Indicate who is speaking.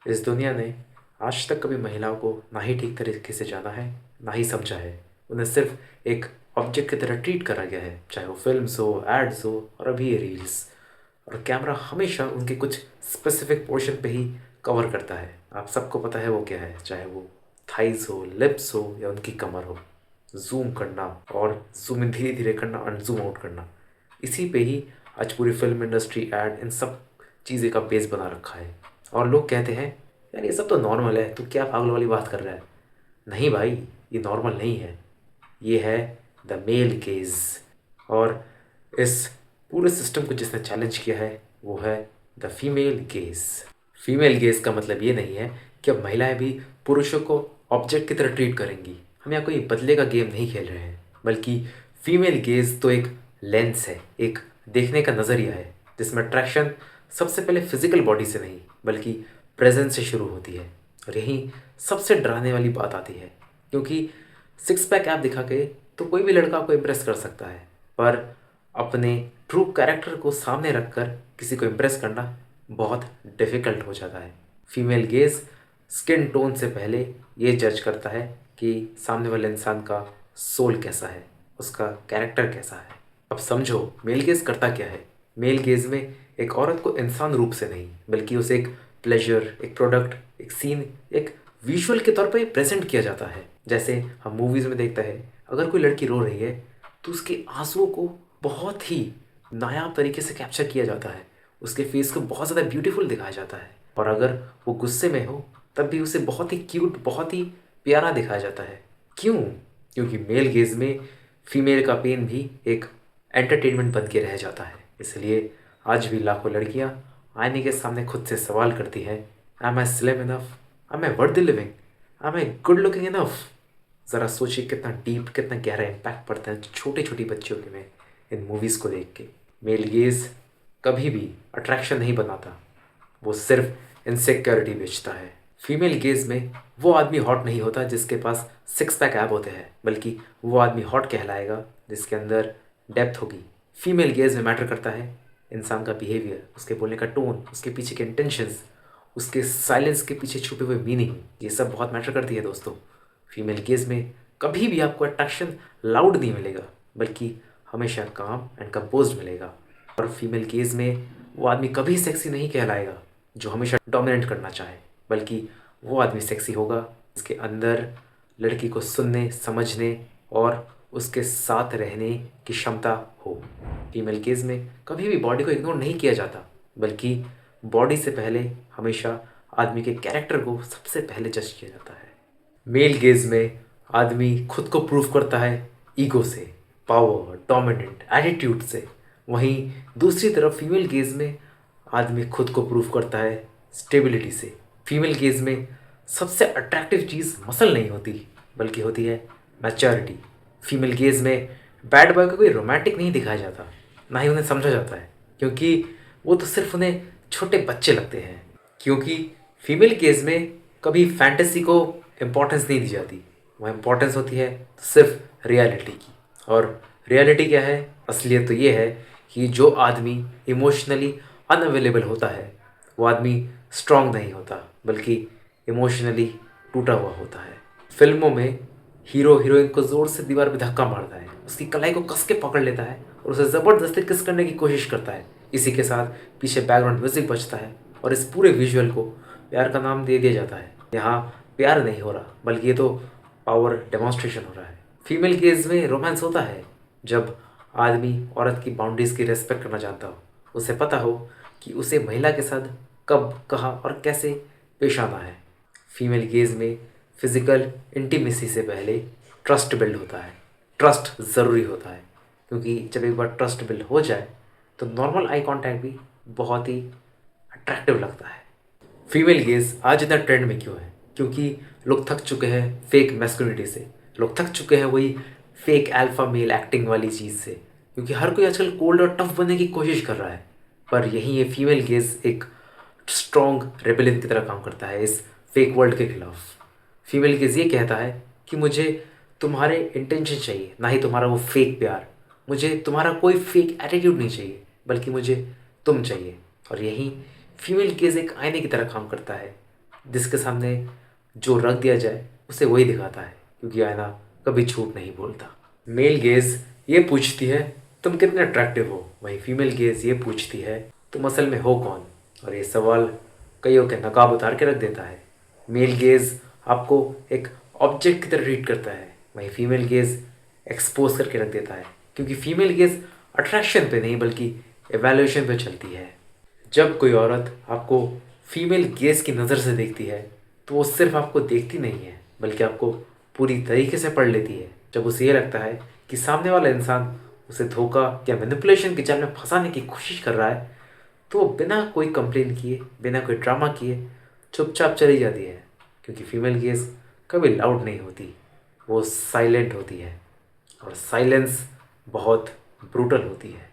Speaker 1: इस दुनिया ने आज तक कभी महिलाओं को ना ही ठीक तरीके से जाना है, ना ही समझा है। उन्हें सिर्फ एक ऑब्जेक्ट की तरह ट्रीट करा गया है, चाहे वो फिल्म्स हो, एड्स हो और अभी ये रील्स। और कैमरा हमेशा उनके कुछ स्पेसिफिक पोर्शन पे ही कवर करता है। आप सबको पता है वो क्या है, चाहे वो थाइज हो, लिप्स हो या उनकी कमर हो। जूम करना और जूम इन धीरे धीरे करना, अनजूम आउट करना, इसी पे ही आज पूरी फिल्म इंडस्ट्री, एड, इन सब चीज़ें का बेस बना रखा है। और लोग कहते हैं यार ये सब तो नॉर्मल है, तू क्या पागल वाली बात कर रहा है। नहीं भाई, ये नॉर्मल नहीं है, ये है द मेल गेज। और इस पूरे सिस्टम को जिसने चैलेंज किया है वो है the female gauge. Female gauge का मतलब ये नहीं है कि अब महिलाएं भी पुरुषों को ऑब्जेक्ट की तरह ट्रीट करेंगी। हम यहाँ कोई बदले का गेम नहीं खेल रहे हैं, बल्कि फीमेल गेज तो एक लेंस है, एक देखने का नज़रिया है जिसमें अट्रैक्शन सबसे पहले फिजिकल बॉडी से नहीं बल्कि प्रेजेंस से शुरू होती है। और यही सबसे डराने वाली बात आती है, क्योंकि सिक्स पैक ऐप दिखा के तो कोई भी लड़का को इम्प्रेस कर सकता है, पर अपने ट्रू कैरेक्टर को सामने रखकर किसी को इम्प्रेस करना बहुत डिफ़िकल्ट हो जाता है। फीमेल गेज स्किन टोन से पहले ये जज करता है कि सामने वाले इंसान का सोल कैसा है, उसका कैरेक्टर कैसा है। अब समझो मेल गेज करता क्या है। मेल गेज में एक औरत को इंसान रूप से नहीं बल्कि उसे एक प्लेजर, एक प्रोडक्ट, एक सीन, एक विजुअल के तौर पर प्रेजेंट किया जाता है। जैसे हम मूवीज़ में देखते हैं, अगर कोई लड़की रो रही है तो उसके आंसुओं को बहुत ही नायाब तरीके से कैप्चर किया जाता है, उसके फेस को बहुत ज़्यादा ब्यूटीफुल दिखाया जाता है। और अगर वो गुस्से में हो तब भी उसे बहुत ही क्यूट, बहुत ही प्यारा दिखाया जाता है। क्यों? क्योंकि मेल गेज में फीमेल का पेन भी एक एंटरटेनमेंट बन के रह जाता है। इसलिए आज भी लाखों लड़कियां आईने के सामने खुद से सवाल करती हैं, am I slim enough, am I worth the living, am I good looking enough. ज़रा सोचिए कितना डीप, कितना गहरा इम्पैक्ट पड़ता है छोटी छोटी बच्चियों के में इन मूवीज़ को देख के। मेल गेज कभी भी अट्रैक्शन नहीं बनाता, वो सिर्फ इनसिक्योरिटी बेचता है। फीमेल गेज में वो आदमी हॉट नहीं होता जिसके पास सिक्स पैक ऐप होते हैं, बल्कि वो आदमी हॉट कहलाएगा जिसके अंदर डेप्थ होगी। फीमेल गेज में मैटर करता है इंसान का बिहेवियर, उसके बोलने का टोन, उसके पीछे के इंटेंशंस, उसके साइलेंस के पीछे छुपे हुए मीनिंग, ये सब बहुत मैटर करती है दोस्तों। फीमेल गेज में कभी भी आपको अट्रैक्शन लाउड नहीं मिलेगा, बल्कि हमेशा काम एंड कंपोज्ड मिलेगा। और फीमेल गेज में वो आदमी कभी सेक्सी नहीं कहलाएगा जो हमेशा डोमिनेट करना चाहे, बल्कि वो आदमी सेक्सी होगा जिसके अंदर लड़की को सुनने, समझने और उसके साथ रहने की क्षमता हो। फीमेल केस में कभी भी बॉडी को इग्नोर नहीं किया जाता, बल्कि बॉडी से पहले हमेशा आदमी के कैरेक्टर को सबसे पहले जज किया जाता है। मेल गेज में आदमी खुद को प्रूव करता है ईगो से, पावर, डोमिनेंट एटीट्यूड से। वहीं दूसरी तरफ फीमेल गेज में आदमी खुद को प्रूव करता है स्टेबिलिटी से। फीमेल गेज में सबसे अट्रैक्टिव चीज़ मसल नहीं होती, बल्कि होती है मैच्योरिटी। फीमेल गेज में बैड बॉय को कोई रोमांटिक नहीं दिखाया जाता, ना ही उन्हें समझा जाता है, क्योंकि वो तो सिर्फ उन्हें छोटे बच्चे लगते हैं। क्योंकि फीमेल केस में कभी फैंटेसी को इम्पोर्टेंस नहीं दी जाती, वह इम्पोर्टेंस होती है सिर्फ रियलिटी की। और रियलिटी क्या है? असलियत तो ये है कि जो आदमी इमोशनली अनअवेलेबल होता है वो आदमी स्ट्रांग नहीं होता, बल्कि इमोशनली टूटा हुआ होता है। फिल्मों में हीरो हीरोइन को जोर से दीवार पे धक्का मारता है, उसकी कलाई को कस के पकड़ लेता है और उसे ज़बरदस्ती किस करने की कोशिश करता है। इसी के साथ पीछे बैकग्राउंड म्यूजिक बजता है और इस पूरे विजुअल को प्यार का नाम दे दिया जाता है। यहाँ प्यार नहीं हो रहा, बल्कि ये तो पावर डेमोन्स्ट्रेशन हो रहा है। फीमेल केस में रोमांस होता है जब आदमी औरत की बाउंड्रीज की रेस्पेक्ट करना जानता हो, उसे पता हो कि उसे महिला के साथ कब, कहाँ और कैसे पेश आना है। फीमेल गेज में फिजिकल इंटीमेसी से पहले ट्रस्ट बिल्ड होता है। ट्रस्ट ज़रूरी होता है, क्योंकि जब एक बार ट्रस्ट बिल्ड हो जाए तो नॉर्मल आई कांटेक्ट भी बहुत ही अट्रैक्टिव लगता है। फीमेल गेज आज इतना ट्रेंड में क्यों है? क्योंकि लोग थक चुके हैं फेक मैस्कुलिनिटी से, लोग थक चुके हैं वही फेक अल्फा मेल एक्टिंग वाली चीज़ से, क्योंकि हर कोई आजकल कोल्ड और टफ बनने की कोशिश कर रहा है। पर यही ये फीमेल गेज एक स्ट्रॉन्ग रेबेलियन की तरह काम करता है इस फेक वर्ल्ड के खिलाफ। फीमेल गेज ये कहता है कि मुझे तुम्हारे इंटेंशन चाहिए, ना ही तुम्हारा वो फेक प्यार। मुझे तुम्हारा कोई फेक एटीट्यूड नहीं चाहिए, बल्कि मुझे तुम चाहिए। और यही फीमेल गेज एक आईने की तरह काम करता है। जिसके सामने जो रख दिया जाए उसे वही दिखाता है, क्योंकि आईना कभी झूठ नहीं बोलता। मेल गेज ये पूछती है तुम कितने अट्रैक्टिव हो, वही फीमेल गेज ये पूछती है तुम असल में हो कौन। और ये सवाल कईयों के नकाब उतार के रख देता है। मेल गेज आपको एक ऑब्जेक्ट की तरह ट्रीट करता है, वही फीमेल गेज एक्सपोज करके रख देता है, क्योंकि फीमेल गेज अट्रैक्शन पे नहीं बल्कि एवेल्यूशन पे चलती है। जब कोई औरत आपको फीमेल गेज की नज़र से देखती है तो वो सिर्फ आपको देखती नहीं है बल्कि आपको पूरी तरीके से पढ़ लेती है। जब उसे ये लगता है कि सामने वाला इंसान उसे धोखा या मैनिपुलेशन के जाल में फंसाने की कोशिश कर रहा है, तो वो बिना कोई कंप्लेन किए, बिना कोई ड्रामा किए चुपचाप चली जाती है, क्योंकि फीमेल गेज कभी लाउड नहीं होती, वो साइलेंट होती है और साइलेंस बहुत ब्रूटल होती है।